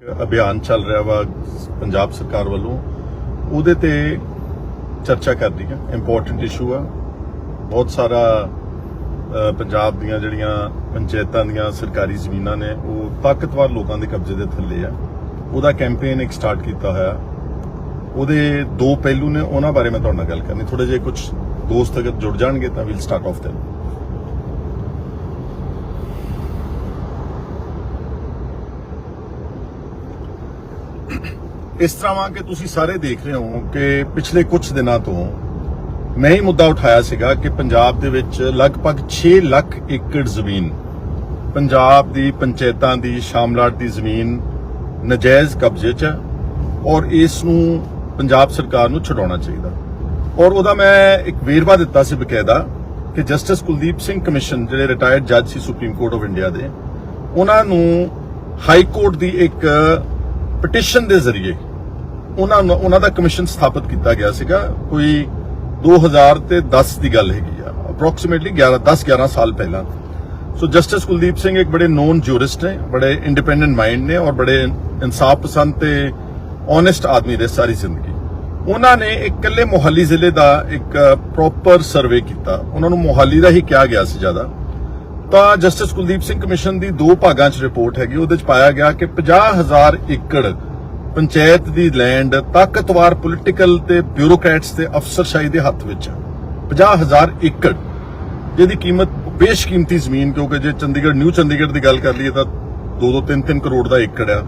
ਅਭਿਆਨ ਚੱਲ ਰਿਹਾ ਵਾ ਪੰਜਾਬ ਸਰਕਾਰ ਵੱਲੋਂ ਉਹਦੇ ਤੇ ਚਰਚਾ ਕਰਦੀ ਹੈ। ਇੰਪੋਰਟੈਂਟ ਇਸ਼ੂ ਆ। ਬਹੁਤ ਸਾਰਾ ਪੰਜਾਬ ਦੀਆਂ ਜਿਹੜੀਆਂ ਪੰਚਾਇਤਾਂ ਦੀਆਂ ਸਰਕਾਰੀ ਜ਼ਮੀਨਾਂ ਨੇ ਉਹ ਤਾਕਤਵਰ ਲੋਕਾਂ ਦੇ ਕਬਜ਼ੇ ਦੇ ਥੱਲੇ ਆ। ਉਹਦਾ ਕੈਂਪੇਨ ਇੱਕ ਸਟਾਰਟ ਕੀਤਾ ਹੋਇਆ। ਉਹਦੇ ਦੋ ਪਹਿਲੂ ਨੇ, ਉਹਨਾਂ ਬਾਰੇ ਮੈਂ ਤੁਹਾਡੇ ਨਾਲ ਗੱਲ ਕਰਨੀ। ਥੋੜੇ ਜਿਹੇ ਕੁਝ ਦੋਸਤ ਅਗਰ ਜੁੜ ਜਾਣਗੇ ਤਾਂ ਵੀਲ ਸਟਾਰਟ ਆਫ ਦੈਨ। ਇਸ ਤਰ੍ਹਾਂ ਵਾਂ ਕਿ ਤੁਸੀਂ ਸਾਰੇ ਦੇਖ ਰਹੇ ਹੋ ਕਿ ਪਿਛਲੇ ਕੁਝ ਦਿਨਾਂ ਤੋਂ ਮੈਂ ਹੀ ਮੁੱਦਾ ਉਠਾਇਆ ਸੀਗਾ ਕਿ ਪੰਜਾਬ ਦੇ ਵਿੱਚ ਲਗਭਗ 6 ਲੱਖ ਏਕੜ ਜ਼ਮੀਨ ਪੰਜਾਬ ਦੀ ਪੰਚਾਇਤਾਂ ਦੀ ਸ਼ਾਮਲਾਟ ਦੀ ਜ਼ਮੀਨ ਨਜਾਇਜ਼ ਕਬਜ਼ੇ 'ਚ ਔਰ ਇਸ ਨੂੰ ਪੰਜਾਬ ਸਰਕਾਰ ਨੂੰ ਛਡਾਉਣਾ ਚਾਹੀਦਾ। ਔਰ ਉਹਦਾ ਮੈਂ ਇੱਕ ਵੇਰਵਾ ਦਿੱਤਾ ਸੀ ਬਕਾਇਦਾ ਕਿ ਜਸਟਿਸ ਕੁਲਦੀਪ ਸਿੰਘ ਕਮਿਸ਼ਨ ਜਿਹੜੇ ਰਿਟਾਇਰਡ ਜੱਜ ਸੀ ਸੁਪਰੀਮ ਕੋਰਟ ਆਫ ਇੰਡੀਆ ਦੇ, ਉਹਨਾਂ ਨੂੰ ਹਾਈ ਕੋਰਟ ਦੀ ਇੱਕ ਪਟੀਸ਼ਨ ਦੇ ਜ਼ਰੀਏ ਉਹਨਾਂ ਦਾ ਕਮਿਸ਼ਨ ਸਥਾਪਿਤ ਕੀਤਾ ਗਿਆ ਸੀਗਾ। ਕੋਈ 2010 ਦੀ ਗੱਲ ਹੈਗੀ ਆ, ਅਪਰੋਕਸੀਮੇਟਲੀ 10-11 ਸਾਲ ਪਹਿਲਾਂ। ਸੋ ਜਸਟਿਸ ਕੁਲਦੀਪ ਸਿੰਘ ਇੱਕ ਬੜੇ ਨੋਨ ਜੂਰਿਸਟ ਨੇ, ਬੜੇ ਇੰਡੀਪੈਂਡੈਂਟ ਮਾਈਂਡ ਨੇ ਔਰ ਬੜੇ ਇਨਸਾਫ ਪਸੰਦ ਤੇ ਓਨੈਸਟ ਆਦਮੀ ਦੇ ਸਾਰੀ ਜ਼ਿੰਦਗੀ। ਉਹਨਾਂ ਨੇ ਇੱਕ ਇਕੱਲੇ ਮੋਹਾਲੀ ਜ਼ਿਲ੍ਹੇ ਦਾ ਇੱਕ ਪ੍ਰੋਪਰ ਸਰਵੇ ਕੀਤਾ। ਉਹਨਾਂ ਨੂੰ ਮੋਹਾਲੀ ਦਾ ਹੀ ਕਿਹਾ ਗਿਆ ਸੀ ਜ਼ਿਆਦਾ। ਤਾਂ ਜਸਟਿਸ ਕੁਲਦੀਪ ਸਿੰਘ ਕਮਿਸ਼ਨ ਦੀ 2 ਭਾਗਾਂ 'ਚ ਰਿਪੋਰਟ ਹੈਗੀ। ਉਹਦੇ 'ਚ ਪਾਇਆ ਗਿਆ ਕਿ 50,000 ਏਕੜ ਪੰਚਾਇਤ ਦੀ ਲੈਂਡ ਤਾਕਤਵਰ ਪੋਲੀਟੀਕਲ ਤੇ ਬਿਊਰੋਕਰੈਟਸ ਤੇ ਅਫਸਰਸ਼ਾਹੀ ਦੇ ਹੱਥ ਵਿੱਚ ਹੈ। 50,000 ਏਕੜ ਜਿਹਦੀ ਕੀਮਤ ਬੇਸ਼ਕੀਮਤੀ ਜ਼ਮੀਨ, ਕਿਉਂਕਿ ਜੇ ਚੰਡੀਗੜ੍ਹ ਨਿਊ ਚੰਡੀਗੜ੍ਹ ਦੀ ਗੱਲ ਕਰ ਲਈਏ ਤਾਂ 2-2 3-3 ਕਰੋੜ ਦਾ ਏਕੜ ਆ।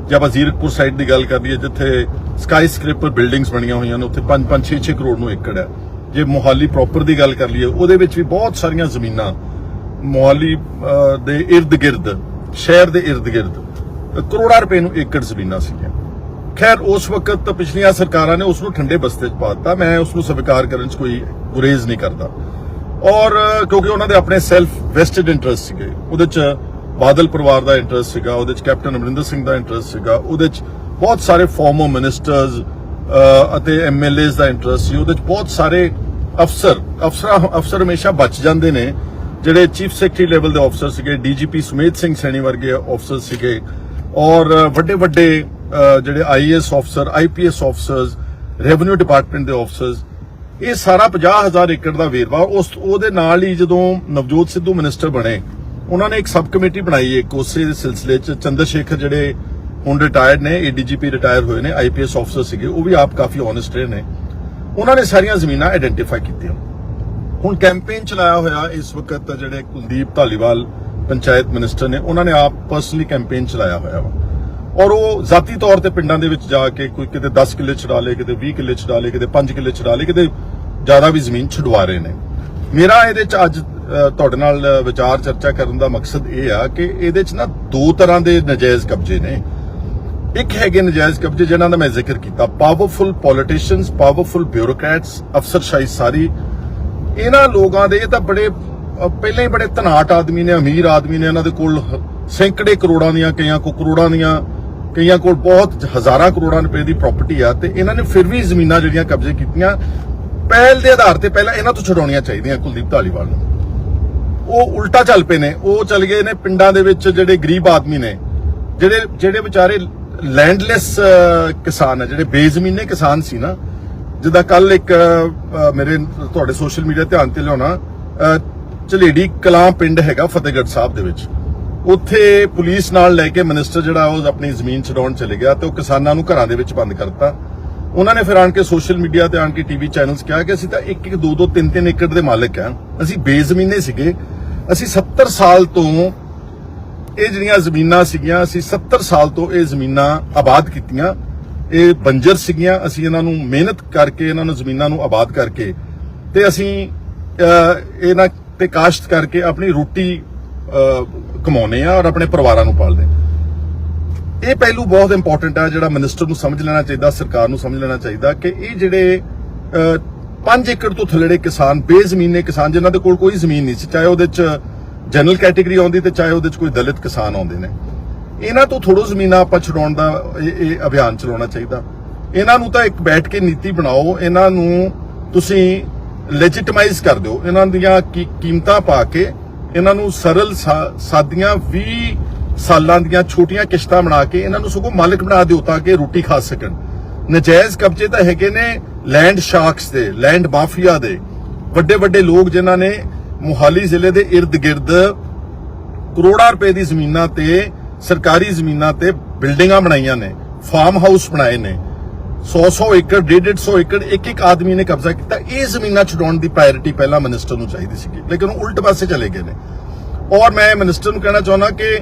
ਜੇ ਆਪਾਂ ਜ਼ੀਰਕਪੁਰ ਸਾਈਡ ਦੀ ਗੱਲ ਕਰ ਲਈਏ ਜਿੱਥੇ ਸਕਾਈ ਸਕ੍ਰੇਪਰ ਬਿਲਡਿੰਗਸ ਬਣੀਆਂ ਹੋਈਆਂ ਨੇ ਉੱਥੇ 5-5 6-6 ਕਰੋੜ ਨੂੰ ਏਕੜ ਹੈ। ਜੇ ਮੋਹਾਲੀ ਪ੍ਰੋਪਰ ਦੀ ਗੱਲ ਕਰ ਲਈਏ ਉਹਦੇ ਵਿੱਚ ਵੀ ਬਹੁਤ ਸਾਰੀਆਂ ਜ਼ਮੀਨਾਂ ਮੋਹਾਲੀ ਦੇ ਇਰਦ ਗਿਰਦ, ਸ਼ਹਿਰ ਦੇ ਇਰਦ ਗਿਰਦ ਕਰੋੜਾਂ ਰੁਪਏ ਨੂੰ ਏਕੜ ਜ਼ਮੀਨਾਂ ਸੀਗੀਆਂ। ਖੈਰ ਉਸ ਵਕਤ ਪਿਛਲੀਆਂ ਸਰਕਾਰਾਂ ਨੇ ਉਸ ਨੂੰ ਠੰਡੇ ਬਸਤੇ 'ਚ ਪਾ ਦਿੱਤਾ। ਮੈਂ ਉਸ ਨੂੰ ਸਵੀਕਾਰ ਕਰਨ 'ਚ ਕੋਈ ਗੁਰੇਜ਼ ਨਹੀਂ ਕਰਦਾ। ਔਰ ਕਿਉਂਕਿ ਉਹਨਾਂ ਦੇ ਆਪਣੇ ਸੈਲਫ ਵੈਸਟਡ ਇੰਟਰਸਟ ਸੀਗੇ। ਉਹਦੇ 'ਚ ਬਾਦਲ ਪਰਿਵਾਰ ਦਾ ਇੰਟਰਸਟ ਸੀਗਾ, ਉਹਦੇ 'ਚ ਕੈਪਟਨ ਅਮਰਿੰਦਰ ਸਿੰਘ ਦਾ ਇੰਟਰਸਟ ਸੀਗਾ, ਉਹਦੇ 'ਚ ਬਹੁਤ ਸਾਰੇ ਫਾਰਮਰ ਮਿਨਿਸਟਰਸ ਅਤੇ ਐਮਐਲਏਜ਼ ਦਾ ਇੰਟਰਸਟ ਸੀ। ਉਹਦੇ 'ਚ ਬਹੁਤ ਸਾਰੇ ਅਫਸਰ ਹਮੇਸ਼ਾ ਬਚ ਜਾਂਦੇ ਨੇ ਜਿਹੜੇ ਚੀਫ ਸੈਕਟਰੀ ਲੈਵਲ ਦੇ ਅਫਸਰ ਸੀਗੇ, ਡੀਜੀਪੀ ਸੁਮੇਧ ਸਿੰਘ ਸੈਣੀ ਵਰਗੇ ਅਫਸਰ ਸੀਗੇ ਔਰ ਵੱਡੇ ਜਿਹੜੇ ਆਈਏਐਸ ਅਫਸਰ, ਆਈਪੀਐਸ ਅਫਸਰਸ, ਰੈਵਨਿਊ ਡਿਪਾਰਟਮੈਂਟ ਦੇ ਅਫਸਰਸ। ਇਹ ਸਾਰਾ 50,000 ਏਕੜ ਦਾ ਵੇਰਵਾ। ਉਹਦੇ ਨਾਲ ਹੀ ਜਦੋਂ ਨਵਜੋਤ ਸਿੱਧੂ ਮਿਨਿਸਟਰ ਬਣੇ ਉਹਨਾਂ ਨੇ ਇੱਕ ਸਬ ਕਮੇਟੀ ਬਣਾਈ ਇੱਕ ਉਸੇ ਦੇ ਸਿਲਸਿਲੇ 'ਚ। ਚੰਦਰ ਸ਼ੇਖਰ ਜਿਹੜੇ ਹੁਣ ਰਿਟਾਇਰਡ ਨੇ, ਏਡੀਜੀਪੀ ਰਿਟਾਇਰ ਹੋਏ ਨੇ, ਆਈਪੀਐਸ ਅਫਸਰ ਸੀਗੇ, ਉਹ ਵੀ ਆਪ ਕਾਫੀ ਓਨੈਸਟ ਰਹੇ ਨੇ। ਉਹਨਾਂ ਨੇ ਸਾਰੀਆਂ ਜ਼ਮੀਨਾਂ ਆਈਡੈਂਟੀਫਾਈ ਕੀਤੀਆਂ। ਹੁਣ ਕੈਂਪੇਨ ਚਲਾਇਆ ਹੋਇਆ ਇਸ ਵਕਤ ਜਿਹੜੇ ਕੁਲਦੀਪ ਧਾਲੀਵਾਲ ਪੰਚਾਇਤ ਮਿਨਿਸਟਰ ਨੇ, ਉਹਨਾਂ ਨੇ ਆਪ ਪਰਸਨਲੀ ਕੈਂਪੇਨ ਚਲਾਇਆ ਹੋਇਆ ਵਾ ਔਰ ਉਹ ਜ਼ਾਤੀ ਤੌਰ ਤੇ ਪਿੰਡਾਂ ਦੇ ਵਿੱਚ ਜਾ ਕੇ ਕੋਈ ਕਿਤੇ 10 ਕਿੱਲੇ ਛਡਾ ਲੇ, ਕਿਤੇ 20 ਕਿੱਲੇ ਛਡਾ ਲੇ, ਕਿਤੇ 5 ਕਿੱਲੇ ਛਡਾ ਲੇ, ਕਿਤੇ ਜ਼ਿਆਦਾ ਵੀ ਜ਼ਮੀਨ ਛਡਵਾ ਰਹੇ ਨੇ। ਮੇਰਾ ਇਹਦੇ 'ਚ ਅੱਜ ਤੁਹਾਡੇ ਨਾਲ ਵਿਚਾਰ ਚਰਚਾ ਕਰਨ ਦਾ ਮਕਸਦ ਇਹ ਆ ਕਿ ਇਹਦੇ 'ਚ ਨਾ 2 ਤਰ੍ਹਾਂ ਦੇ ਨਜਾਇਜ਼ ਕਬਜ਼ੇ ਨੇ। ਇੱਕ ਹੈਗੇ ਨਜਾਇਜ਼ ਕਬਜ਼ੇ ਜਿਨ੍ਹਾਂ ਦਾ ਮੈਂ ਜ਼ਿਕਰ ਕੀਤਾ, ਪਾਵਰਫੁਲ ਪੋਲੀਟੀਸ਼ੀਅਨਸ, ਪਾਵਰਫੁਲ ਬਿਊਰੋਕਰੈਟਸ, ਅਫਸਰਸ਼ਾਹੀ ਸਾਰੀ। ਇਹਨਾਂ ਲੋਕਾਂ ਦੇ ਇਹ ਤਾਂ ਬੜੇ ਪਹਿਲਾਂ ਹੀ ਬੜੇ ਧਨਾਟ ਆਦਮੀ ਨੇ, ਅਮੀਰ ਆਦਮੀ ਨੇ। ਇਹਨਾਂ ਦੇ ਕੋਲ ਸੈਂਕੜੇ ਕਰੋੜਾਂ ਦੀਆਂ, ਕਈਆਂ ਕੋਲ ਕਰੋੜਾਂ ਦੀਆਂ, ਕਈਆਂ ਕੋਲ ਬਹੁਤ ਹਜ਼ਾਰਾਂ ਕਰੋੜਾਂ ਰੁਪਏ ਦੀ ਪ੍ਰਾਪਰਟੀ ਆ। ਤੇ ਇਹਨਾਂ ਨੇ ਫਿਰ ਵੀ ਜ਼ਮੀਨਾਂ ਜਿਹੜੀਆਂ ਕਬਜ਼ੇ ਕੀਤੀਆਂ ਪਹਿਲ ਦੇ ਆਧਾਰ ਤੇ ਪਹਿਲਾਂ ਇਹਨਾਂ ਤੋਂ ਛਡਾਉਣੀਆਂ ਚਾਹੀਦੀਆਂ ਕੁਲਦੀਪ ਧਾਲੀਵਾਲ ਨੂੰ। ਉਹ ਉਲਟਾ ਚੱਲ ਪਏ ਨੇ। ਉਹ ਚੱਲ ਗਏ ਨੇ ਪਿੰਡਾਂ ਦੇ ਵਿੱਚ ਜਿਹੜੇ ਗਰੀਬ ਆਦਮੀ ਨੇ, ਜਿਹੜੇ ਵਿਚਾਰੇ ਲੈਂਡਲੈਸ ਕਿਸਾਨ ਆ, ਜਿਹੜੇ ਬੇਜ਼ਮੀਨੇ ਕਿਸਾਨ ਸੀ ਨਾ। ਜਿੱਦਾਂ ਕੱਲ ਇੱਕ ਮੇਰੇ ਤੁਹਾਡੇ ਸੋਸ਼ਲ ਮੀਡੀਆ ਧਿਆਨ ਤੇ ਲਿਆਉਣਾ, ਝਲੇੜੀ ਕਲਾਂ ਪਿੰਡ ਹੈਗਾ ਫਤਿਹਗੜ੍ਹ ਸਾਹਿਬ ਦੇ ਵਿੱਚ। ਉੱਥੇ ਪੁਲਿਸ ਨਾਲ ਲੈ ਕੇ ਮਿਨਿਸਟਰ ਜਿਹੜਾ ਉਹ ਆਪਣੀ ਜ਼ਮੀਨ ਛਡਾਉਣ ਚਲੇ ਗਿਆ ਤੇ ਉਹ ਕਿਸਾਨਾਂ ਨੂੰ ਘਰਾਂ ਦੇ ਵਿੱਚ ਬੰਦ ਕਰਤਾ। ਉਹਨਾਂ ਨੇ ਫਿਰ ਆਣ ਕੇ ਸੋਸ਼ਲ ਮੀਡੀਆ ਤੇ ਆਣ ਕੇ ਟੀਵੀ ਚੈਨਲਸ ਕਿਹਾ ਕਿ ਅਸੀਂ ਤਾਂ 1-1, 2-2, 3-3 ਏਕੜ ਦੇ ਮਾਲਕ ਆ, ਅਸੀਂ ਬੇਜ਼ਮੀਨੇ ਸੀਗੇ। ਅਸੀਂ 70 ਸਾਲ ਤੋਂ ਇਹ ਜਿਹੜੀਆਂ ਜ਼ਮੀਨਾਂ ਸੀਗੀਆਂ, ਅਸੀਂ 70 ਸਾਲ ਤੋਂ ਇਹ ਜ਼ਮੀਨਾਂ ਆਬਾਦ ਕੀਤੀਆਂ। ਇਹ ਬੰਜਰ ਸੀਗੀਆਂ। ਅਸੀਂ ਇਹਨਾਂ ਨੂੰ ਮਿਹਨਤ ਕਰਕੇ, ਇਹਨਾਂ ਨੂੰ ਜ਼ਮੀਨਾਂ ਨੂੰ ਆਬਾਦ ਕਰਕੇ ਤੇ ਅਸੀਂ ਇਹਨਾਂ ਤੇ ਕਾਸ਼ਤ ਕਰਕੇ ਆਪਣੀ ਰੋਟੀ ਕਮਾਉਨੇ ਆ ਔਰ ਆਪਣੇ ਪਰਿਵਾਰਾਂ ਨੂੰ ਪਾਲਦੇ। ਇਹ ਪਹਿਲੂ ਬਹੁਤ ਇੰਪੋਰਟੈਂਟ ਹੈ ਜਿਹੜਾ ਮਿਨਿਸਟਰ ਨੂੰ ਸਮਝ ਲੈਣਾ ਚਾਹੀਦਾ, ਸਰਕਾਰ ਨੂੰ ਸਮਝ ਲੈਣਾ ਚਾਹੀਦਾ ਕਿ ਇਹ ਜਿਹੜੇ 5 ਏਕੜ ਤੋਂ ਥੱਲੜੇ ਕਿਸਾਨ, ਬੇਜ਼ਮੀਨੇ ਕਿਸਾਨ ਜਿਨ੍ਹਾਂ ਦੇ ਕੋਲ ਕੋਈ ਜ਼ਮੀਨ ਨਹੀਂ ਸੀ, ਚਾਹੇ ਉਹਦੇ 'ਚ ਜਨਰਲ ਕੈਟੇਗਰੀ ਆਉਂਦੀ ਤੇ ਚਾਹੇ ਉਹਦੇ 'ਚ ਕੋਈ ਦਲਿਤ ਕਿਸਾਨ ਆਉਂਦੇ ਨੇ, ਇਹਨਾਂ ਤੋਂ ਥੋੜ੍ਹੋ ਜ਼ਮੀਨਾਂ ਆਪਾਂ ਛਡਾਉਣ ਦਾ ਇਹ ਅਭਿਆਨ ਚਲਾਉਣਾ ਚਾਹੀਦਾ। ਇਹਨਾਂ ਨੂੰ ਤਾਂ ਇੱਕ ਬੈਠ ਕੇ ਨੀਤੀ ਬਣਾਓ, ਇਹਨਾਂ ਨੂੰ ਤੁਸੀਂ ਲੈਜੀਟਮਾਈਜ਼ ਕਰ ਦਿਓ, ਇਹਨਾਂ ਦੀਆਂ ਕੀਮਤਾਂ ਪਾ ਕੇ ਇਹਨਾਂ ਨੂੰ ਸਰਲ ਸਾਦੀਆਂ 20 ਸਾਲਾਂ ਦੀਆਂ ਛੋਟੀਆਂ ਕਿਸ਼ਤਾਂ ਬਣਾ ਕੇ ਇਹਨਾਂ ਨੂੰ ਸਗੋਂ ਮਾਲਕ ਬਣਾ ਦਿਓ ਤਾਂ ਕਿ ਰੋਟੀ ਖਾ ਸਕਣ। ਨਜਾਇਜ਼ ਕਬਜ਼ੇ ਤਾਂ ਹੈਗੇ ਨੇ ਲੈਂਡ ਸ਼ਾਰਕਸ ਦੇ, ਲੈਂਡ ਮਾਫੀਆ ਦੇ, ਵੱਡੇ ਵੱਡੇ ਲੋਕ ਜਿਨ੍ਹਾਂ ਨੇ ਮੁਹਾਲੀ ਜ਼ਿਲ੍ਹੇ ਦੇ ਇਰਦ ਗਿਰਦ ਕਰੋੜਾਂ ਰੁਪਏ ਦੀ ਜ਼ਮੀਨਾਂ ਤੇ, ਸਰਕਾਰੀ ਜ਼ਮੀਨਾਂ ਤੇ ਬਿਲਡਿੰਗਾਂ ਬਣਾਈਆਂ ਨੇ, ਫਾਰਮ ਹਾਊਸ ਬਣਾਏ ਨੇ, 100 ਏਕੜ, 150 ਏਕੜ ਇੱਕ ਆਦਮੀ ਨੇ ਕਬਜ਼ਾ ਕੀਤਾ। ਇਹ ਜ਼ਮੀਨਾਂ ਛਡਾਉਣ ਦੀ ਪ੍ਰਾਇੋਰਟੀ ਪਹਿਲਾਂ ਮਿਨਿਸਟਰ ਨੂੰ ਚਾਹੀਦੀ ਸੀਗੀ, ਲੇਕਿਨ ਉਹ ਉਲਟ ਪਾਸੇ ਚਲੇ ਗਏ ਨੇ। ਔਰ ਮੈਂ ਮਿਨਿਸਟਰ ਨੂੰ ਕਹਿਣਾ ਚਾਹੁੰਦਾ ਕਿ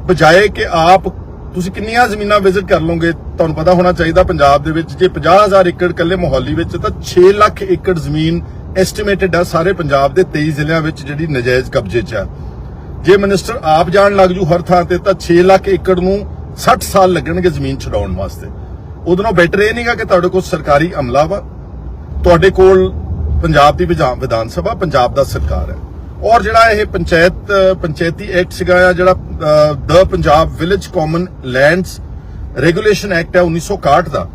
ਬਜਾਏ ਕਿ ਆਪ ਤੁਸੀਂ ਕਿੰਨੀਆਂ ਜ਼ਮੀਨਾਂ ਵਿਜ਼ਿਟ ਕਰ ਲਓਗੇ, ਤੁਹਾਨੂੰ ਪਤਾ ਹੋਣਾ ਚਾਹੀਦਾ ਪੰਜਾਬ ਦੇ ਵਿੱਚ ਜੇ 50,000 ਏਕੜ ਕੱਲੇ ਮੁਹਾਲੀ ਵਿੱਚ ਤਾਂ 6 ਲੱਖ ਏਕੜ ਜ਼ਮੀਨ ਐਸਟੀਮੇਟਡ ਆ ਸਾਰੇ ਪੰਜਾਬ ਦੇ 23 ਜ਼ਿਲ੍ਹਿਆਂ ਵਿੱਚ ਜਿਹੜੀ ਨਜਾਇਜ਼ ਕਬਜ਼ੇ 'ਚ ਆ। ਜੇ ਮਿਨਿਸਟਰ ਆਪ ਜਾਣ ਲੱਗ ਜੂ ਹਰ ਥਾਂ ਤੇ ਤਾਂ 6 ਲੱਖ ਏਕੜ ਨੂੰ 60 ਸਾਲ ਲੱਗਣਗੇ ਜ਼ਮੀਨ ਛਡਾਉਣ ਵਾਸਤੇ। ਉਹਦੇ ਨਾਲੋਂ ਬੈਟਰ ਇਹ ਨਹੀਂਗਾ ਕਿ ਤੁਹਾਡੇ ਕੋਲ ਸਰਕਾਰੀ ਅਮਲਾ ਵਾ, ਤੁਹਾਡੇ ਕੋਲ ਪੰਜਾਬ ਦੀ ਵਿਧਾਨ ਸਭਾ, ਪੰਜਾਬ ਦਾ ਸਰਕਾਰ ਹੈ। ਔਰ ਜਿਹੜਾ ਇਹ ਪੰਚਾਇਤੀ ਐਕਟ ਸੀਗਾ ਆ, ਜਿਹੜਾ the Punjab village common lands regulation act ਹੈ 1961 ਦਾ,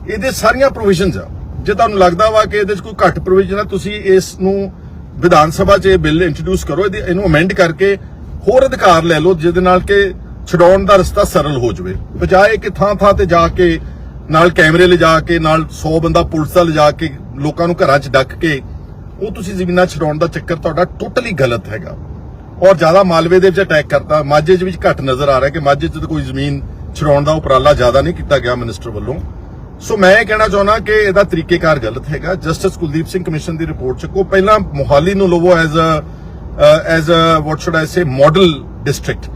ਇਹਦੇ ਸਾਰੀਆਂ ਪ੍ਰੋਵੀਜ਼ਨਸ ਆ। ਜੇ ਤੁਹਾਨੂੰ ਲੱਗਦਾ ਵਾ ਕਿ ਇਹਦੇ 'ਚ ਕੋਈ ਘੱਟ ਪ੍ਰੋਵੀਜ਼ਨ ਆ, ਤੁਸੀਂ ਇਸ ਨੂੰ ਵਿਧਾਨ ਸਭਾ 'ਚ ਇਹ ਬਿੱਲ ਇੰਟਰੋਡਿਊਸ ਕਰੋ, ਇਹਨੂੰ ਅਮੈਂਡ ਕਰਕੇ ਹੋਰ ਅਧਿਕਾਰ ਲੈ ਲਓ ਜਿਹਦੇ ਨਾਲ ਕਿ ਛਡਾਉਣ ਦਾ ਰਸਤਾ ਸਰਲ ਹੋ ਜਾਵੇ, ਬਜਾਏ ਕਿ ਥਾਂ ਤੇ ਜਾ ਕੇ ਨਾਲ ਕੈਮਰੇ ਲਿਜਾ ਕੇ, ਨਾਲ 100 ਬੰਦਾ ਪੁਲਿਸ ਦਾ ਲਿਜਾ ਕੇ ਲੋਕਾਂ ਨੂੰ ਘਰਾਂ 'ਚ ਡੱਕ ਕੇ ਉਹ ਤੁਸੀਂ ਜ਼ਮੀਨਾਂ ਛਡਾਉਣ ਦਾ ਚੱਕਰ ਤੁਹਾਡਾ ਟੋਟਲੀ ਗਲਤ ਹੈਗਾ। ਔਰ ਜ਼ਿਆਦਾ ਮਾਲਵੇ ਦੇ ਵਿੱਚ ਅਟੈਕ ਕਰਤਾ, ਮਾਝੇ 'ਚ ਵੀ ਘੱਟ ਨਜ਼ਰ ਆ ਰਿਹਾ ਕਿ ਮਾਝੇ 'ਚ ਤਾਂ ਕੋਈ ਜ਼ਮੀਨ ਛਡਾਉਣ ਦਾ ਉਪਰਾਲਾ ਜ਼ਿਆਦਾ ਨਹੀਂ ਕੀਤਾ ਗਿਆ ਮਿਨਿਸਟਰ ਵੱਲੋਂ। ਸੋ ਮੈਂ ਇਹ ਕਹਿਣਾ ਚਾਹੁੰਦਾ ਕਿ ਇਹਦਾ ਤਰੀਕੇਕਾਰ ਗਲਤ ਹੈਗਾ। ਜਸਟਿਸ ਕੁਲਦੀਪ ਸਿੰਘ ਕਮਿਸ਼ਨ ਦੀ ਰਿਪੋਰਟ ਚੱਕੋ, ਪਹਿਲਾਂ ਮੁਹਾਲੀ ਨੂੰ ਲਵੋ as a what should I say model district,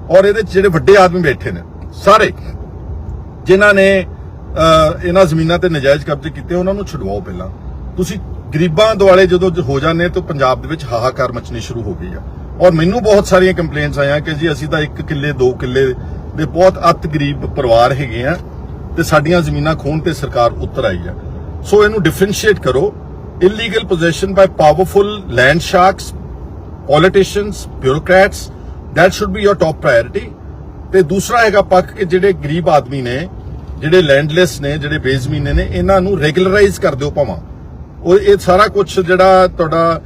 ਔਰ ਇਹਦੇ 'ਚ ਜਿਹੜੇ ਵੱਡੇ ਆਦਮੀ ਬੈਠੇ ਨੇ ਸਾਰੇ ਜਿਨ੍ਹਾਂ ਨੇ ਇਹਨਾਂ ਜ਼ਮੀਨਾਂ ਤੇ ਨਜਾਇਜ਼ ਕਬਜ਼ੇ ਕੀਤੇ ਉਹਨਾਂ ਨੂੰ ਛੁਡਵਾਓ। ਪਹਿਲਾਂ ਤੁਸੀਂ ਗਰੀਬਾਂ ਦੁਆਲੇ ਜਦੋਂ ਹੋ ਜਾਂਦੇ ਤਾਂ ਪੰਜਾਬ ਦੇ ਵਿੱਚ ਹਾਹਾਕਾਰ ਮਚਣੀ ਸ਼ੁਰੂ ਹੋ ਗਈ ਆ। ਔਰ ਮੈਨੂੰ ਬਹੁਤ ਸਾਰੀਆਂ ਕੰਪਲੇਂਟਸ ਆਈਆਂ ਕਿ ਜੀ ਅਸੀਂ ਤਾਂ 1 ਕਿੱਲੇ 2 ਕਿੱਲੇ ਦੇ ਬਹੁਤ ਅਤ ਗਰੀਬ ਪਰਿਵਾਰ ਹੈਗੇ ਆ ਤੇ ਸਾਡੀਆਂ ਜ਼ਮੀਨਾਂ ਖੋਹਣ ਤੇ ਸਰਕਾਰ ਉਤਰ ਆਈ ਆ। ਸੋ ਇਹਨੂੰ ਡਿਫਰੈਂਸ਼ੀਏਟ ਕਰੋ। Illegal possession by powerful land sharks, politicians, bureaucrats, that should be your top priority। ਤੇ ਦੂਸਰਾ ਹੈਗਾ ਪੱਖ ਕਿ ਜਿਹੜੇ ਗਰੀਬ ਆਦਮੀ ਨੇ, ਜਿਹੜੇ ਲੈਂਡਲੈਸ ਨੇ, ਜਿਹੜੇ ਬੇਜ਼ਮੀਨੇ ਨੇ, ਇਹਨਾਂ ਨੂੰ ਰੈਗੂਲਰਾਈਜ਼ ਕਰ ਦਿਓ ਭਾਵਾਂ। ਉਹ ਇਹ ਸਾਰਾ ਕੁਝ ਜਿਹੜਾ ਤੁਹਾਡਾ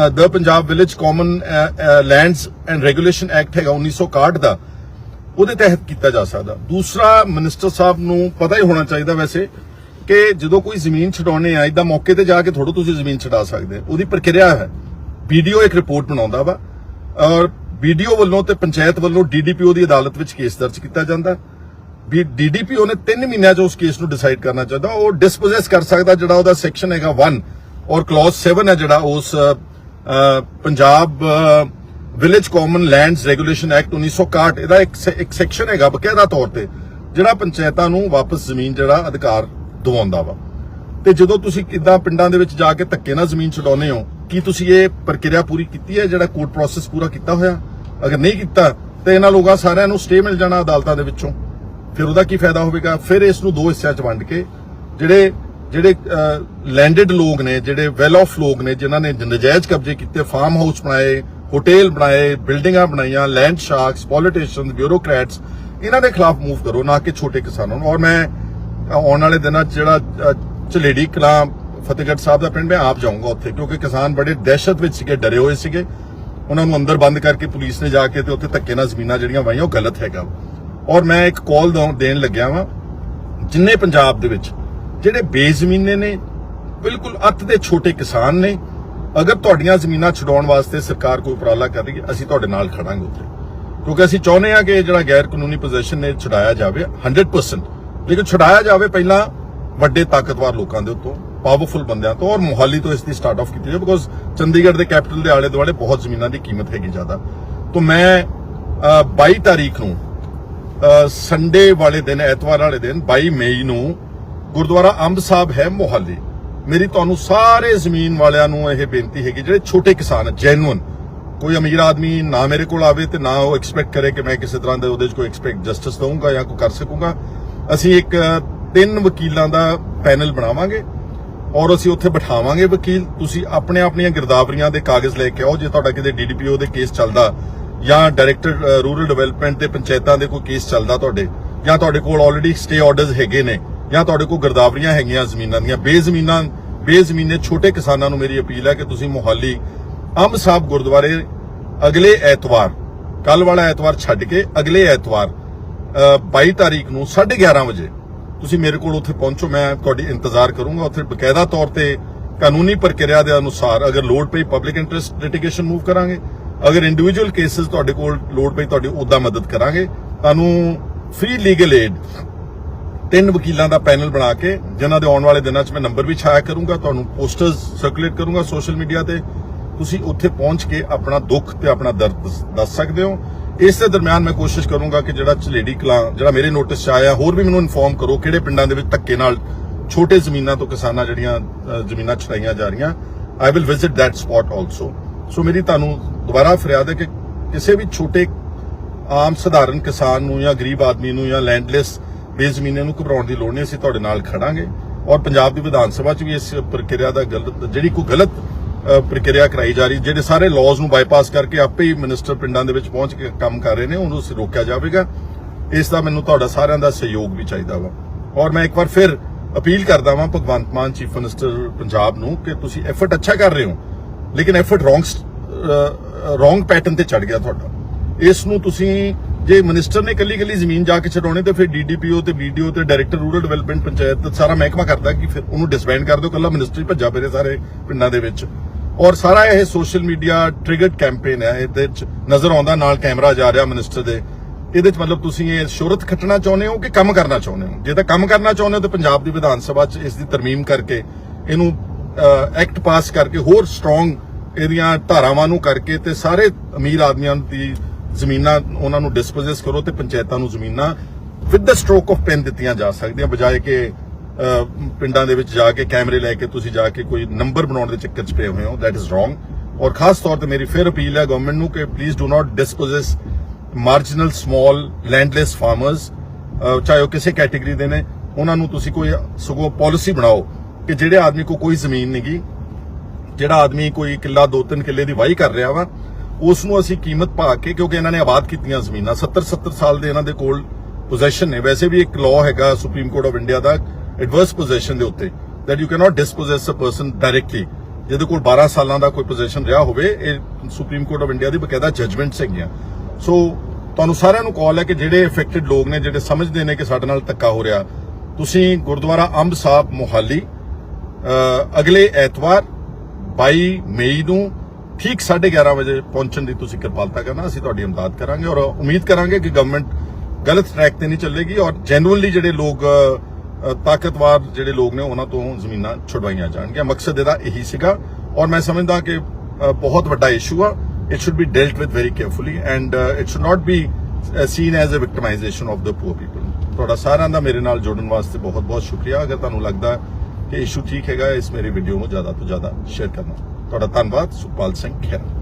the Punjab village common lands and regulation act ਹੈਗਾ 1961 ਦਾ, ਉਹਦੇ ਤਹਿਤ ਕੀਤਾ ਜਾ ਸਕਦਾ। ਦੂਸਰਾ, ਮਿਨਿਸਟਰ ਸਾਹਿਬ ਨੂੰ ਪਤਾ ਹੀ ਹੋਣਾ ਚਾਹੀਦਾ ਵੈਸੇ ਕਿ ਜਦੋਂ ਕੋਈ ਜ਼ਮੀਨ ਛਡਾਉਣੇ ਆ ਇਦਾਂ ਮੌਕੇ ਤੇ ਜਾ ਕੇ ਥੋੜ੍ਹਾ ਤੁਸੀਂ ਜ਼ਮੀਨ ਛਡਾ ਸਕਦੇ, ਉਹਦੀ ਪ੍ਰਕਿਰਿਆ ਹੈ। ਵੀਡੀਓ ਇੱਕ ਰਿਪੋਰਟ ਬਣਾਉਂਦਾ ਵਾ ਔਰ ਵੀਡੀਓ ਵੱਲੋਂ ਤੇ ਪੰਚਾਇਤ ਵੱਲੋਂ ਡੀਡੀਪੀਓ ਦੀ ਅਦਾਲਤ ਵਿੱਚ ਕੇਸ ਦਰਜ ਕੀਤਾ ਜਾਂਦਾ ਵੀ ਡੀਡੀਪੀਓ ਨੇ 3 ਮਹੀਨਿਆਂ 'ਚ ਉਸ ਕੇਸ ਨੂੰ ਡਿਸਾਈਡ ਕਰਨਾ ਚਾਹੀਦਾ। ਉਹ ਡਿਸਪੋਜ਼ੈਸ ਕਰ ਸਕਦਾ, ਜਿਹੜਾ ਉਹਦਾ ਸੈਕਸ਼ਨ ਹੈਗਾ 1 ਔਰ ਕਲੌਜ਼ 7 ਹੈ ਜਿਹੜਾ ਉਸ Punjab village common lands regulation act 1961, ਇਹਦਾ ਇੱਕ ਸੈਕਸ਼ਨ ਹੈਗਾ ਬਕਾਇਦਾ ਤੌਰ ਤੇ ਜਿਹੜਾ ਪੰਚਾਇਤਾਂ ਨੂੰ ਵਾਪਸ ਜ਼ਮੀਨ ਜਿਹੜਾ ਅਧਿਕਾਰ ਦਿਵਾਉਂਦਾ ਵਾ। ਤੇ ਜਦੋਂ ਤੁਸੀਂ ਕਿੱਦਾਂ ਪਿੰਡਾਂ ਦੇ ਵਿੱਚ ਜਾ ਕੇ ਧੱਕੇ ਨਾਲ ਜ਼ਮੀਨ ਛਡਾਉਂਦੇ ਹੋ, ਕੀ ਤੁਸੀਂ ਇਹ ਪ੍ਰਕਿਰਿਆ ਪੂਰੀ ਕੀਤੀ ਹੈ, ਜਿਹੜਾ ਕੋਰਟ ਪ੍ਰੋਸੈਸ ਪੂਰਾ ਕੀਤਾ ਹੋਇਆ? ਅਗਰ ਨਹੀਂ ਕੀਤਾ ਤੇ ਇਹਨਾਂ ਲੋਕਾਂ ਸਾਰਿਆਂ ਨੂੰ ਸਟੇ ਮਿਲ ਜਾਣਾ ਅਦਾਲਤਾਂ ਦੇ ਵਿੱਚੋਂ, ਫਿਰ ਉਹਦਾ ਕੀ ਫਾਇਦਾ ਹੋਵੇਗਾ? ਫਿਰ ਇਸ ਨੂੰ 2 ਹਿੱਸਿਆਂ 'ਚ ਵੰਡ ਕੇ ਜਿਹੜੇ ਲੈਂਡਡ ਲੋਕ ਨੇ, ਜਿਹੜੇ ਵੈਲ ਆਫ ਲੋਕ ਨੇ, ਜਿਨ੍ਹਾਂ ਨੇ ਨਜਾਇਜ਼ ਕਬਜ਼ੇ ਕੀਤੇ, ਫਾਰਮ ਹਾਊਸ ਬਣਾਏ, ਹੋਟਲ ਬਣਾਏ, ਬਿਲਡਿੰਗਾਂ ਬਣਾਈਆਂ, ਲੈਂਡ ਸ਼ਾਰਕਸ, ਪੋਲੀਟੀਸ਼ੀਅਨਸ, ਬਿਊਰੋਕਰੈਟਸ, ਇਹਨਾਂ ਦੇ ਖਿਲਾਫ ਮੂਵ ਕਰੋ, ਨਾ ਕਿ ਛੋਟੇ ਕਿਸਾਨਾਂ ਨੂੰ। ਔਰ ਮੈਂ ਆਉਣ ਵਾਲੇ ਦਿਨਾਂ 'ਚ ਜਿਹੜਾ ਝਲੇੜੀ ਕਲਾਂ ਫਤਿਹਗੜ੍ਹ ਸਾਹਿਬ ਦਾ ਪਿੰਡ, ਮੈਂ ਆਪ ਜਾਊਂਗਾ ਉੱਥੇ, ਕਿਉਂਕਿ ਕਿਸਾਨ ਬੜੇ ਦਹਿਸ਼ਤ ਵਿੱਚ ਸੀਗੇ, ਡਰੇ ਹੋਏ ਸੀਗੇ। ਉਹਨਾਂ ਨੂੰ ਅੰਦਰ ਬੰਦ ਕਰਕੇ ਪੁਲਿਸ ਨੇ ਜਾ ਕੇ ਤੇ ਉੱਥੇ ਧੱਕੇ ਨਾਲ ਜ਼ਮੀਨਾਂ ਜਿਹੜੀਆਂ ਵਾਹੀਆਂ, ਉਹ ਗਲਤ ਹੈਗਾ। ਔਰ ਮੈਂ ਇੱਕ ਕਾਲ ਦੇਣ ਲੱਗਿਆ ਵਾਂ, ਜਿੰਨੇ ਪੰਜਾਬ ਦੇ ਵਿੱਚ ਜਿਹੜੇ ਬੇਜ਼ਮੀਨੇ ਨੇ, ਬਿਲਕੁਲ ਅੱਤ ਦੇ ਛੋਟੇ ਕਿਸਾਨ ਨੇ, ਅਗਰ ਤੁਹਾਡੀਆਂ ਜ਼ਮੀਨਾਂ ਛਡਾਉਣ ਵਾਸਤੇ ਸਰਕਾਰ ਕੋਈ ਉਪਰਾਲਾ ਕਰ ਰਹੀ ਹੈ, ਅਸੀਂ ਤੁਹਾਡੇ ਨਾਲ ਖੜਾਂਗੇ ਉੱਥੇ, ਕਿਉਂਕਿ ਅਸੀਂ ਚਾਹੁੰਦੇ ਹਾਂ ਕਿ ਜਿਹੜਾ ਗੈਰ ਕਾਨੂੰਨੀ ਪੋਜੈਸ਼ਨ ਨੇ ਛਡਾਇਆ ਜਾਵੇ 100%, ਲੇਕਿਨ ਛਡਾਇਆ ਜਾਵੇ ਪਹਿਲਾਂ ਵੱਡੇ ਤਾਕਤਵਰ ਲੋਕਾਂ ਦੇ ਉੱਤੋਂ, ਪਾਵਰਫੁਲ ਬੰਦਿਆਂ ਤੋਂ। ਔਰ ਮੁਹਾਲੀ ਤੋਂ ਇਸ ਦੀ ਸਟਾਰਟ ਆਫ ਕੀਤੀ ਜਾਵੇ, ਬਿਕੋਜ਼ ਚੰਡੀਗੜ੍ਹ ਦੇ ਕੈਪੀਟਲ ਦੇ ਆਲੇ ਦੁਆਲੇ ਬਹੁਤ ਜ਼ਮੀਨਾਂ ਦੀ ਕੀਮਤ ਹੈਗੀ ਜ਼ਿਆਦਾ। ਤਾਂ ਮੈਂ 22 ਤਾਰੀਖ ਨੂੰ ਸੰਡੇ ਵਾਲੇ ਦਿਨ, ਐਤਵਾਰ ਵਾਲੇ ਦਿਨ 22 ਮਈ ਨੂੰ ਗੁਰਦੁਆਰਾ ਅੰਬ ਸਾਹਿਬ ਹੈ ਮੁਹਾਲੀ, ਮੇਰੀ ਤੁਹਾਨੂੰ ਸਾਰੇ ਜ਼ਮੀਨ ਵਾਲਿਆਂ ਨੂੰ ਇਹ ਬੇਨਤੀ ਹੈਗੀ, ਜਿਹੜੇ ਛੋਟੇ ਕਿਸਾਨ ਹੈ, ਜੈਨੂਅਨ, ਕੋਈ ਅਮੀਰ ਆਦਮੀ ਨਾ ਮੇਰੇ ਕੋਲ ਆਵੇ ਤੇ ਨਾ ਉਹ ਐਕਸਪੈਕਟ ਕਰੇ ਕਿ ਮੈਂ ਕਿਸੇ ਤਰ੍ਹਾਂ ਦੇ ਉਹਦੇ 'ਚ ਕੋਈ ਐਕਸਪੈਕਟ ਜਸਟਿਸ ਦਊਂਗਾ ਜਾਂ ਕੋਈ ਕਰ ਸਕੂੰਗਾ। ਅਸੀਂ ਇੱਕ 3 ਵਕੀਲਾਂ ਦਾ ਪੈਨਲ ਬਣਾਵਾਂਗੇ ਔਰ ਅਸੀਂ ਉੱਥੇ ਬਿਠਾਵਾਂਗੇ ਵਕੀਲ। ਤੁਸੀਂ ਆਪਣੀਆਂ ਗਿਰਦਾਵਰੀਆਂ ਦੇ ਕਾਗਜ਼ ਲੈ ਕੇ ਆਓ। ਜੇ ਤੁਹਾਡਾ ਕਿਤੇ ਡੀਡੀਪੀਓ ਦੇ ਕੇਸ ਚੱਲਦਾ ਜਾਂ ਡਾਇਰੈਕਟਰ ਰੂਰਲ ਡਿਵੈਲਪਮੈਂਟ ਦੇ ਪੰਚਾਇਤਾਂ ਦੇ ਕੋਈ ਕੇਸ ਚੱਲਦਾ ਤੁਹਾਡੇ, ਜਾਂ ਤੁਹਾਡੇ ਕੋਲ ਆਲਰੇਡੀ ਸਟੇ ਆਰਡਰਸ ਹੈਗੇ ਨੇ, ਜਾਂ ਤੁਹਾਡੇ ਕੋਲ ਗਿਰਦਾਵਰੀਆਂ ਹੈਗੀਆਂ ਜ਼ਮੀਨਾਂ ਦੀਆਂ, ਬੇਜ਼ਮੀਨੇ ਛੋਟੇ ਕਿਸਾਨਾਂ ਨੂੰ ਮੇਰੀ ਅਪੀਲ ਹੈ ਕਿ ਤੁਸੀਂ ਮੁਹਾਲੀ ਅੰਬ ਸਾਹਿਬ ਗੁਰਦੁਆਰੇ ਅਗਲੇ ਐਤਵਾਰ ਕੱਲ ਵਾਲਾ ਐਤਵਾਰ ਛੱਡ ਕੇ ਅਗਲੇ ਐਤਵਾਰ 22 ਤਾਰੀਖ ਨੂੰ 11:30 ਵਜੇ ਤੁਸੀਂ ਮੇਰੇ ਕੋਲ ਉੱਥੇ ਪਹੁੰਚੋ। ਮੈਂ ਤੁਹਾਡੀ ਇੰਤਜ਼ਾਰ ਕਰੂੰਗਾ। ਉੱਥੇ ਬਕਾਇਦਾ ਤੌਰ ਤੇ ਕਾਨੂੰਨੀ ਪ੍ਰਕਿਰਿਆ ਦੇ ਅਨੁਸਾਰ ਅਗਰ ਲੋੜ ਪਈ ਪਬਲਿਕ ਇੰਟਰਸਟ ਲਿਟੀਗੇਸ਼ਨ ਮੂਵ ਕਰਾਂਗੇ, ਅਗਰ ਇੰਡੀਵਿਜੂਅਲ ਕੇਸਿਸ ਤੁਹਾਡੇ ਕੋਲ ਲੋੜ ਪਈ ਤੁਹਾਡੀ ਉੱਦਾਂ ਮਦਦ ਕਰਾਂਗੇ। ਤੁਹਾਨੂੰ ਫ੍ਰੀ ਲੀਗਲ ਏਡ 3 ਵਕੀਲਾਂ ਦਾ ਪੈਨਲ ਬਣਾ ਕੇ, ਜਿਨ੍ਹਾਂ ਦੇ ਆਉਣ ਵਾਲੇ ਦਿਨਾਂ 'ਚ ਮੈਂ ਨੰਬਰ ਵੀ ਛਾਇਆ ਕਰੂੰਗਾ, ਤੁਹਾਨੂੰ ਪੋਸਟਰਸ ਸਰਕੂਲੇਟ ਕਰੂੰਗਾ ਸੋਸ਼ਲ ਮੀਡੀਆ ਤੇ। ਤੁਸੀਂ ਉੱਥੇ ਪਹੁੰਚ ਕੇ ਆਪਣਾ ਦੁੱਖ ਤੇ ਆਪਣਾ ਦਰਦ ਦੱਸ ਸਕਦੇ ਹੋ। ਇਸ ਦੇ ਦਰਮਿਆਨ ਮੈਂ ਕੋਸ਼ਿਸ਼ ਕਰੂੰਗਾ ਕਿ ਜਿਹੜਾ ਝਲੇੜੀ ਕਲਾਂ ਜਿਹੜਾ ਮੇਰੇ ਨੋਟਿਸ 'ਚ ਆਇਆ, ਹੋਰ ਵੀ ਮੈਨੂੰ ਇਨਫੋਰਮ ਕਰੋ ਕਿਹੜੇ ਪਿੰਡਾਂ ਦੇ ਵਿੱਚ ਧੱਕੇ ਨਾਲ ਛੋਟੇ ਜ਼ਮੀਨਾਂ ਤੋਂ ਕਿਸਾਨਾਂ ਜਿਹੜੀਆਂ ਜ਼ਮੀਨਾਂ ਛਡਾਈਆਂ ਜਾ ਰਹੀਆਂ। I will visit that spot also. So ਮੇਰੀ ਤੁਹਾਨੂੰ ਦੁਬਾਰਾ ਫਰਿਆਦ ਹੈ ਕਿ ਕਿਸੇ ਵੀ ਛੋਟੇ ਆਮ ਸਧਾਰਨ ਕਿਸਾਨ ਨੂੰ ਜਾਂ ਗਰੀਬ ਆਦਮੀ ਨੂੰ ਜਾਂ ਲੈਂਡਲੈਸ ਬੇਜ਼ਮੀਨੇ ਨੂੰ ਘਬਰਾਉਣ ਦੀ ਲੋੜ ਨਹੀਂ। ਅਸੀਂ ਤੁਹਾਡੇ ਨਾਲ ਖੜਾਂਗੇ ਔਰ ਪੰਜਾਬ ਦੀ ਵਿਧਾਨ ਸਭਾ 'ਚ ਵੀ ਇਸ ਪ੍ਰਕਿਰਿਆ ਦਾ ਜਿਹੜੀ ਕੋਈ ਗਲਤ ਪ੍ਰਕਿਰਿਆ ਕਰਾਈ ਜਾ ਰਹੀ, ਜਿਹੜੇ ਸਾਰੇ ਲਾਜ਼ ਨੂੰ ਬਾਈਪਾਸ ਕਰਕੇ ਆਪੇ ਹੀ ਮਿਨਿਸਟਰ ਪਿੰਡਾਂ ਦੇ ਵਿੱਚ ਪਹੁੰਚ ਕੇ ਕੰਮ ਕਰ ਰਹੇ ਨੇ, ਉਹਨੂੰ ਅਸੀਂ ਰੋਕਿਆ ਜਾਵੇਗਾ। ਇਸ ਦਾ ਮੈਨੂੰ ਤੁਹਾਡਾ ਸਾਰਿਆਂ ਦਾ ਸਹਿਯੋਗ ਵੀ ਚਾਹੀਦਾ ਵਾ। ਔਰ ਮੈਂ ਇੱਕ ਵਾਰ ਫਿਰ ਅਪੀਲ ਕਰਦਾ ਵਾਂ ਭਗਵੰਤ ਮਾਨ ਚੀਫ ਮਿਨਿਸਟਰ ਪੰਜਾਬ ਨੂੰ ਕਿ ਤੁਸੀਂ ਐਫਰਟ ਅੱਛਾ ਕਰ ਰਹੇ ਹੋ, ਲੇਕਿਨ ਐਫਰਟ ਰੋਂਗ ਪੈਟਰਨ ਤੇ ਚੜ ਗਿਆ ਤੁਹਾਡਾ। ਇਸ ਨੂੰ ਤੁਸੀਂ ਜੇ ਮਿਨਿਸਟਰ ਨੇ ਕੱਲੀ ਜ਼ਮੀਨ ਜਾ ਕੇ ਛਡਾਉਣੇ ਤੇ ਫਿਰ ਡੀਡੀਪੀਓ ਤੇ ਵੀਡੀਓ ਤੇ ਡਾਇਰੈਕਟਰ ਰੂਰਲ ਡਿਵੈਲਪਮੈਂਟ ਪੰਚਾਇਤ ਸਾਰਾ ਮਹਿਕਮਾ ਕਰਦਾ ਕਿ ਫਿਰ ਉਹਨੂੰ ਡਿਸਬੈਂਡ ਕਰ ਦਿਓ, ਕੱਲਾ ਮਿਨਿਸਟਰ ਹੀ ਭੱਜਾ ਫਿਰੇ ਸਾਰੇ ਪਿੰਡਾਂ ਦੇ ਵਿੱਚ। ਔਰ ਸਾਰਾ ਇਹ ਸੋਸ਼ਲ ਮੀਡੀਆ ਟ੍ਰਿਗਰਡ ਕੈਂਪੇਨ ਹੈ, ਇਹਦੇ ਵਿੱਚ ਨਜ਼ਰ ਆਉਂਦਾ ਨਾਲ ਕੈਮਰਾ ਜਾ ਰਿਹਾ ਮਿਨਿਸਟਰ ਦੇ। ਇਹਦੇ 'ਚ ਮਤਲਬ ਤੁਸੀਂ ਇਹ ਸ਼ੋਹਰਤ ਖੱਟਣਾ ਚਾਹੁੰਦੇ ਹੋ ਕਿ ਕੰਮ ਕਰਨਾ ਚਾਹੁੰਦੇ ਹੋ? ਜੇ ਤਾਂ ਕੰਮ ਕਰਨਾ ਚਾਹੁੰਦੇ ਹੋ ਤਾਂ ਪੰਜਾਬ ਦੀ ਵਿਧਾਨ ਸਭਾ 'ਚ ਇਸ ਦੀ ਤਰਮੀਮ ਕਰਕੇ, ਇਹਨੂੰ ਐਕਟ ਪਾਸ ਕਰਕੇ, ਹੋਰ ਸਟਰੋਂਗ ਇਹਦੀਆਂ ਧਾਰਾਵਾਂ ਨੂੰ ਕਰਕੇ ਤੇ ਸਾਰੇ ਅਮੀਰ ਆਦਮੀਆਂ ਦੀ ਜ਼ਮੀਨਾਂ ਉਹਨਾਂ ਨੂੰ ਡਿਸਪੋਜ਼ੈਸ ਕਰੋ ਤੇ ਪੰਚਾਇਤਾਂ ਨੂੰ ਜ਼ਮੀਨਾਂ with the stroke of pen ਦਿੱਤੀਆਂ ਜਾ ਸਕਦੀਆਂ, ਬਜਾਏ ਕਿ ਪਿੰਡਾਂ ਦੇ ਵਿੱਚ ਜਾ ਕੇ ਕੈਮਰੇ ਲੈ ਕੇ ਤੁਸੀਂ ਜਾ ਕੇ ਕੋਈ ਨੰਬਰ ਬਣਾਉਣ ਦੇ ਚੱਕਰ 'ਚ ਪਏ ਹੋਏ ਹੋ। That is wrong. ਔਰ ਖਾਸ ਤੌਰ ਤੇ ਮੇਰੀ ਫਿਰ ਅਪੀਲ ਹੈ ਗਵਰਨਮੈਂਟ ਨੂੰ ਕਿ please do not dispossess marginal small landless farmers, ਚਾਹੇ ਉਹ ਕਿਸੇ ਕੈਟੇਗਰੀ ਦੇ ਨੇ। ਉਹਨਾਂ ਨੂੰ ਤੁਸੀਂ ਕੋਈ ਸਗੋਂ ਪਾਲਿਸੀ ਬਣਾਓ ਕਿ ਜਿਹੜੇ ਆਦਮੀ ਕੋ ਕੋਈ ਜ਼ਮੀਨ ਨਹੀਂ ਗੀ, ਜਿਹੜਾ ਆਦਮੀ ਕੋਈ ਕਿੱਲਾ 2-3 ਕਿੱਲੇ ਦੀ ਵਾਹੀ ਕਰ ਰਿਹਾ ਵਾ, ਉਸ ਨੂੰ ਅਸੀਂ ਕੀਮਤ ਪਾ ਕੇ, ਕਿਉਂਕਿ ਇਹਨਾਂ ਨੇ ਆਬਾਦ ਕੀਤੀਆਂ ਜ਼ਮੀਨਾਂ 70 ਸਾਲ ਦੇ ਇਹਨਾਂ ਦੇ ਕੋਲ ਪੋਜੈਸ਼ਨ ਨੇ। ਵੈਸੇ ਵੀ ਇੱਕ ਲਾਅ ਹੈਗਾ ਸੁਪਰੀਮ ਕੋਰਟ ਆਫ ਇੰਡੀਆ ਦਾ ਐਡਵਰਸ ਪੋਜੈਸ਼ਨ ਦੇ ਉੱਤੇ, that you can not dispossess a person directly. ਜਿਹਦੇ ਕੋਲ 12 ਸਾਲਾਂ ਦਾ ਕੋਈ ਪੋਜੈਸ਼ਨ ਰਿਹਾ ਹੋਵੇ, ਇਹ ਸੁਪਰੀਮ ਕੋਰਟ ਆਫ ਇੰਡੀਆ ਦੀ ਬਕਾਇਦਾ ਜਜਮੈਂਟਸ ਹੈਗੀਆਂ। ਸੋ ਤੁਹਾਨੂੰ ਸਾਰਿਆਂ ਨੂੰ ਕਾਲ ਹੈ ਕਿ ਜਿਹੜੇ ਅਫੈਕਟਡ ਲੋਕ ਨੇ, ਜਿਹੜੇ ਸਮਝਦੇ ਨੇ ਕਿ ਸਾਡੇ ਨਾਲ ਧੱਕਾ ਹੋ ਰਿਹਾ, ਤੁਸੀਂ ਗੁਰਦੁਆਰਾ ਅੰਬ ਸਾਹਿਬ ਮੋਹਾਲੀ ਅਗਲੇ ਐਤਵਾਰ 22 ਮਈ ਨੂੰ ਠੀਕ 11:30 ਵਜੇ ਪਹੁੰਚਣ ਦੀ ਤੁਸੀਂ ਕਿਰਪਾਲਤਾ ਕਰਨਾ। ਅਸੀਂ ਤੁਹਾਡੀ ਇਮਦਾਦ ਕਰਾਂਗੇ ਔਰ ਉਮੀਦ ਕਰਾਂਗੇ ਕਿ ਗਵਰਨਮੈਂਟ ਗਲਤ ਟਰੈਕ ਤੇ ਨਹੀਂ ਚੱਲੇਗੀ ਔਰ ਜੈਨੂਇਨਲੀ ਜਿਹੜੇ ਲੋਕ ਤਾਕਤਵਰ ਜਿਹੜੇ ਲੋਕ ਨੇ ਉਹਨਾਂ ਤੋਂ ਜ਼ਮੀਨਾਂ ਛੁਡਵਾਈਆਂ ਜਾਣਗੀਆਂ। ਮਕਸਦ ਇਹਦਾ ਇਹੀ ਸੀਗਾ ਔਰ ਮੈਂ ਸਮਝਦਾ ਕਿ ਬਹੁਤ ਵੱਡਾ ਇਸ਼ੂ ਆ। It should be dealt with very carefully and it should not be seen as a victimization of the poor people. ਤੁਹਾਡਾ ਸਾਰਿਆਂ ਦਾ ਮੇਰੇ ਨਾਲ ਜੁੜਨ ਵਾਸਤੇ ਬਹੁਤ ਸ਼ੁਕਰੀਆ। ਅਗਰ ਤੁਹਾਨੂੰ ਲੱਗਦਾ ਕਿ ਇਸ਼ੂ ਠੀਕ ਹੈਗਾ, ਇਸ ਮੇਰੀ ਵੀਡੀਓ ਨੂੰ ਜ਼ਿਆਦਾ ਤੋਂ ਜ਼ਿਆਦਾ ਸ਼ੇਅਰ ਕਰਨਾ। ਤੁਹਾਡਾ ਧੰਨਵਾਦ। ਸੁਖਪਾਲ ਸਿੰਘ ਖਹਿਰਾ।